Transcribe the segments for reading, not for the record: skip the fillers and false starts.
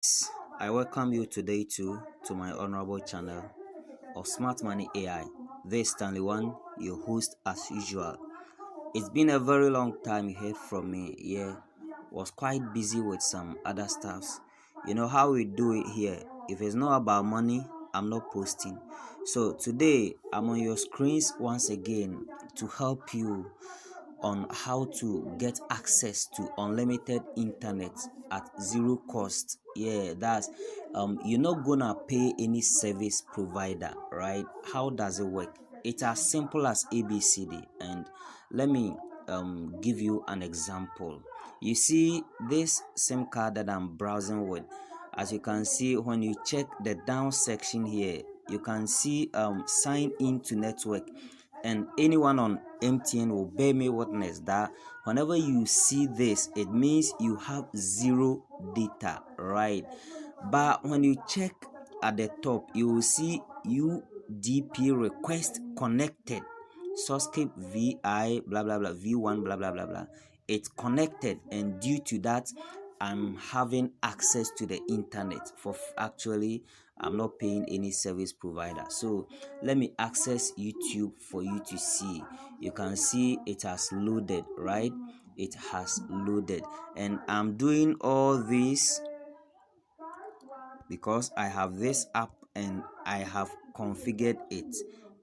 I welcome you today to my honorable channel of Smart Money AI. This is Stanley One, your host as usual. It's been a very long time you heard from me. Yeah, was quite busy with some other stuffs. You know how we do it here. If it's not about money, I'm not posting. So today I'm on your screens once again to help you on how to get access to unlimited internet at zero cost. Yeah, that's you're not gonna pay any service provider, right? How does it work? It's as simple as ABCD, and let me give you an example. You see this SIM card that I'm browsing with. As you can see, when you check the down section here, you can see sign in to network, and anyone on MTN will bear me witness that whenever you see this, it means you have zero data, right? But when you check at the top, you will see UDP request connected, Sourcescape VI blah blah blah V1 blah blah blah blah. It's connected, and due to that, I'm having access to the internet for actually I'm not paying any service provider. So let me access YouTube for you to see. You can see it has loaded, right? It has loaded, and I'm doing all this because I have this app and I have configured it.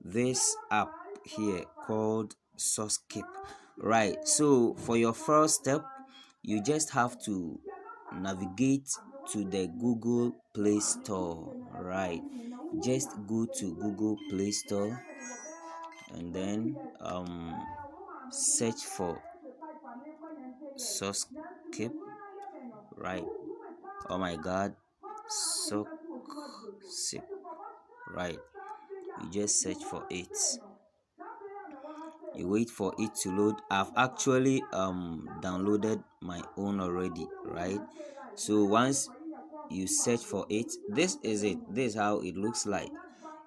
This app here called Sourcescape, right? So for your first step, you just have to navigate to the Google Play Store, right? Just go to Google Play Store and then search for Sourcescape, right? Oh my god, Sourcescape, right? You just search for it, you wait for it to load. I've actually downloaded my own already, right? So once you search for it, this is it. This is how it looks like.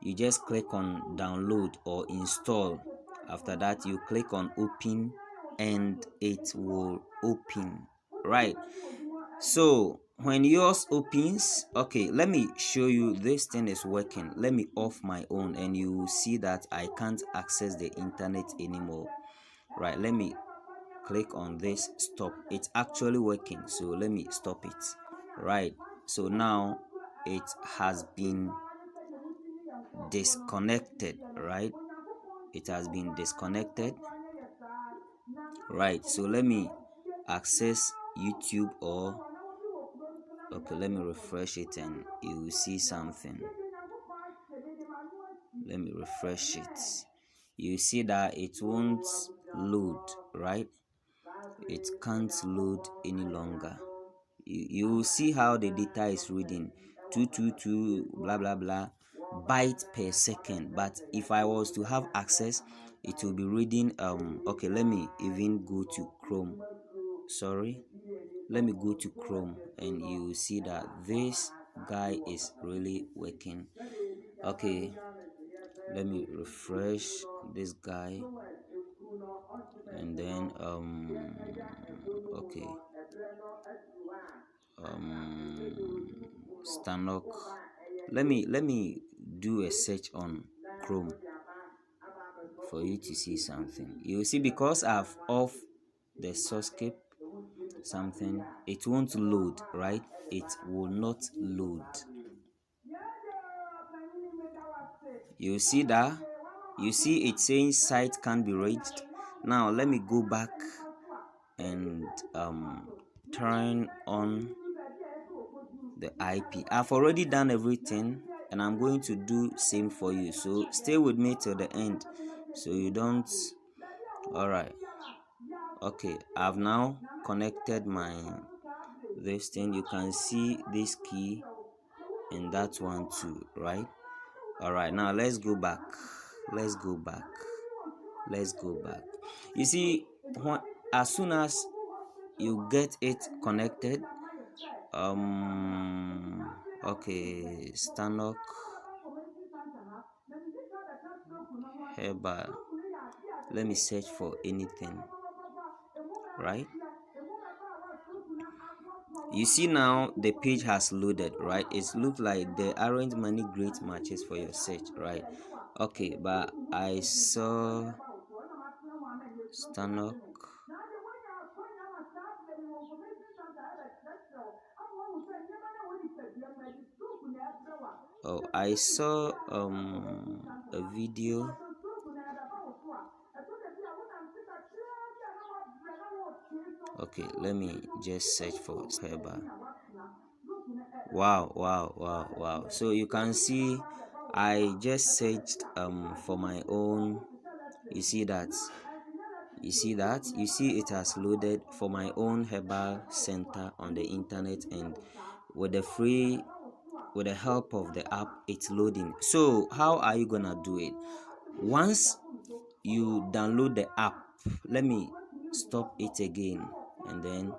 You just click on download or install. After that, you click on open and it will open, right? So when yours opens, okay, let me show you this thing is working. Let me off my own and you will see that I can't access the internet anymore, right? Let me click on this stop. It's actually working, so let me stop it, right? So now it has been disconnected, right? It has been disconnected, right? So let me access YouTube, or okay, let me refresh it and you will see something. Let me refresh it. You see that it won't load, right? It can't load any longer. You will see how the data is reading 222 blah blah blah byte per second, but if I was to have access, it will be reading okay, let me even go to Chrome. Sorry, let me go to Chrome and you will see that this guy is really working. Okay, let me refresh this guy and then okay, Stanok. Let me do a search on Chrome for you to see something. You see, because I've off the Sourcescape something, it won't load, right? It will not load. You see that? You see it saying site can't be reached. Now let me go back and turn on the IP. I've already done everything and I'm going to do same for you, so stay with me till the end so you don't. All right, okay, I've now connected my this thing. You can see this key and that one too, right? All right, now let's go back. Let's go back. Let's go back. You see, as soon as you get it connected, okay, Stanok Herbal. Let me search for anything, right? You see now the page has loaded, right? It looks like there aren't many great matches for your search, right? Okay, but I saw Stanok. Oh, I saw a video. Okay, let me just search for herbal. Wow. So you can see I just searched for my own. You see that you see it has loaded for my own herbal center on the internet, and with the help of the app it's loading. So how are you gonna do it? Once you download the app, let me stop it again and then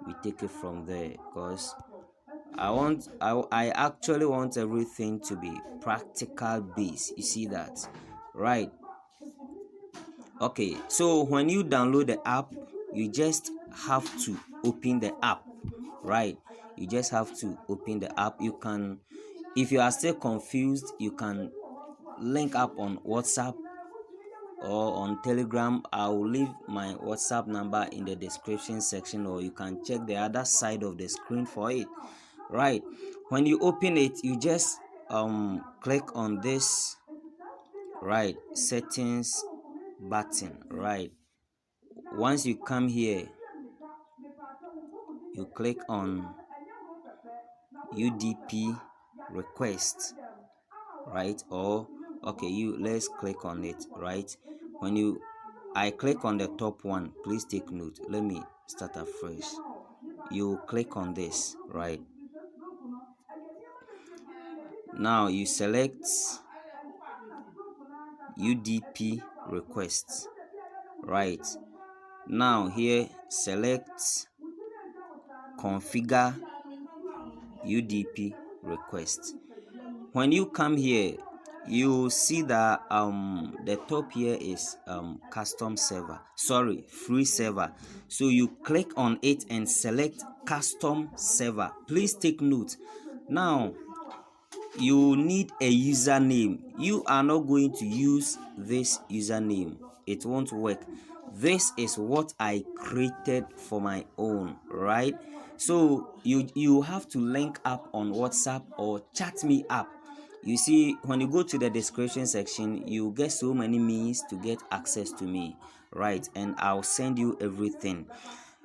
we take it from there, because I actually want everything to be practical based. You see that, right? Okay, so when you download the app, you just have to open the app, right? You just have to open the app. You can, if you are still confused, you can link up on WhatsApp or on Telegram. I'll leave my WhatsApp number in the description section, or you can check the other side of the screen for it, right? When you open it, you just click on this, right, settings button, right? Once you come here, you click on UDP request, right? Or okay, let's click on it, right? When I click on the top one, please take note. Let me start afresh. You click on this, right? Now you select UDP request, right? Now here select configure UDP request. When you come here, you see that the top here is custom server, sorry, free server. So you click on it and select custom server. Please take note. Now you need a username. You are not going to use this username, it won't work. This is what I created for my own, right? So you have to link up on WhatsApp or chat me up. You see, when you go to the description section, you get so many means to get access to me, right? And I'll send you everything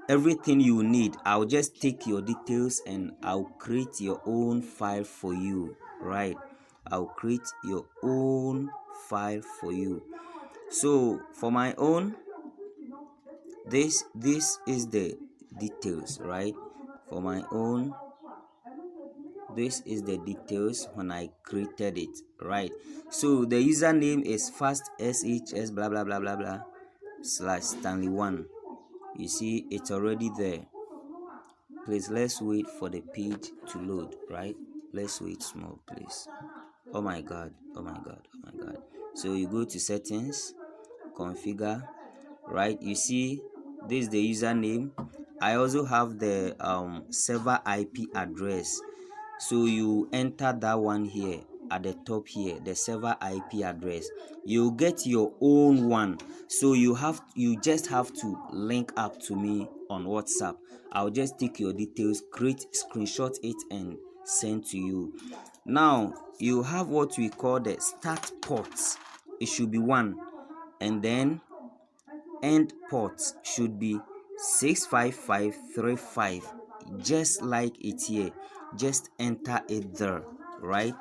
you need. I'll just take your details and I'll create your own file for you, right? I'll create your own file for you. So for my own, this is the details, right? For my own, this is the details when I created it, right? So the username is fast shs blah blah blah blah blah /Stanley1. You see, it's already there. Please, let's wait for the page to load, right? Let's wait small, please. Oh my god. So you go to settings, configure, right? You see, this is the username. I also have the server IP address, so you enter that one here at the top here, the server IP address. You get your own one, so you just have to link up to me on WhatsApp. I'll just take your details, screenshot it and send to you. Now you have what we call the start ports. It should be 1, and then end ports should be 65535, just like it here. Just enter it there, right?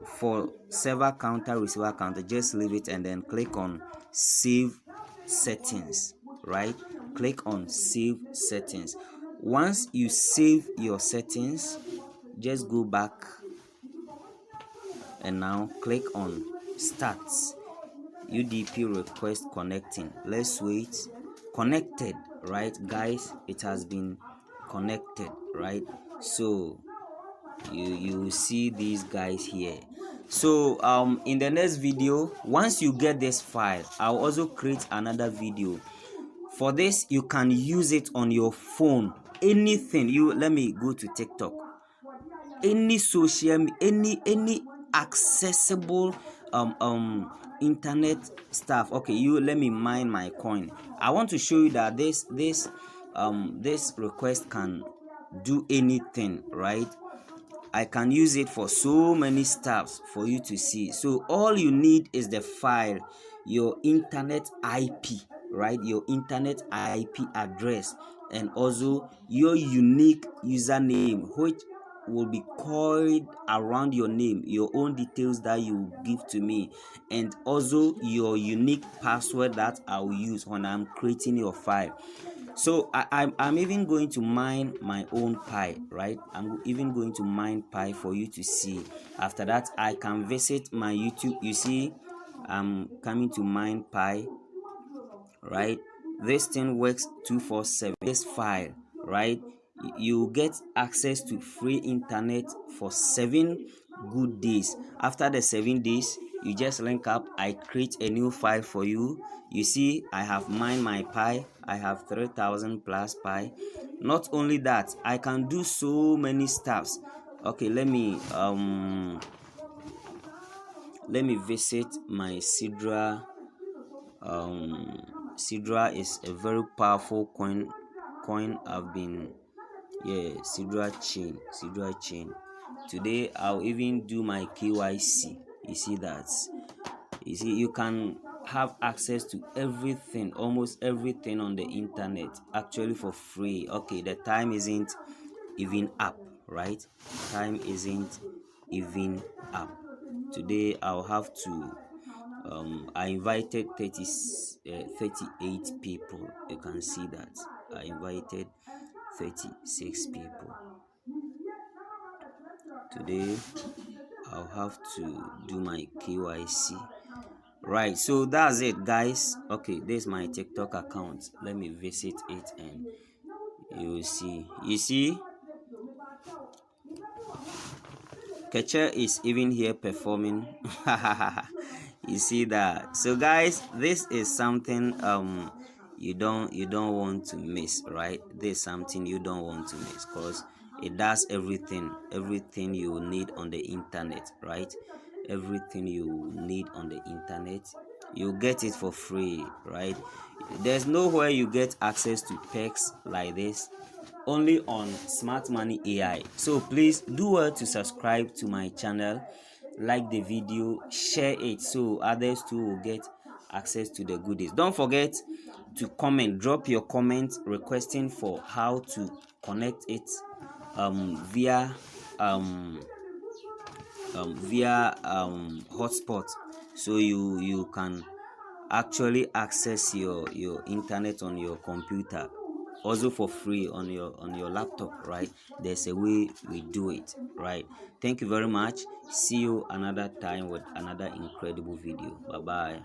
For server counter, receiver counter, just leave it and then click on save settings, right? Click on save settings. Once you save your settings, just go back and now click on start UDP request connecting. Let's wait. Connected, right guys? It has been connected, right? So you will see these guys here. So in the next video, once you get this file, I'll also create another video. For this, you can use it on your phone anything. You let me go to TikTok. Any social, any accessible internet stuff. Okay, you let me mine my coin. I want to show you that this request can do anything, right? I can use it for so many stuff for you to see. So all you need is the file, your internet IP, right? Your internet IP address, and also your unique username, which will be called around your name, your own details that you give to me, and also your unique password that I will use when I'm creating your file. So I'm even going to mine my own pi, right? I'm even going to mine pi for you to see. After that, I can visit my YouTube. You see, I'm coming to mine pi, right? This thing works 247. This file, right? You get access to free internet for 7 good days. After the 7 days, you just link up. I create a new file for you. You see, I have mined my pi. I have 3000 plus pi. Not only that, I can do so many stuffs. Okay, let me visit my Sidra. Sidra is a very powerful coin. I've been, yeah, Sidra chain. Today I'll even do my KYC. You see that? You see, you can have access to everything, almost everything on the internet, actually for free. Okay, the time isn't even up, right? Time isn't even up. Today I'll have to I invited 38 people. You can see that I invited 36 people. Today I'll have to do my KYC. Right, so that's it, guys. Okay, this is my TikTok account. Let me visit it and you will see. You see, Kecha is even here performing. You see that? So guys, this is something you don't want to miss, right? This is something you don't want to miss, because it does everything you need on the internet, right? Everything you need on the internet, you get it for free, right? There's nowhere you get access to perks like this, only on Smart Money AI. So please do well to subscribe to my channel, like the video, share it so others too will get access to the goodies. Don't forget to comment, drop your comment requesting for how to connect it via hotspot, so you can actually access your internet on your computer, also for free on your laptop, right? There's a way we do it, right? Thank you very much. See you another time with another incredible video. Bye bye.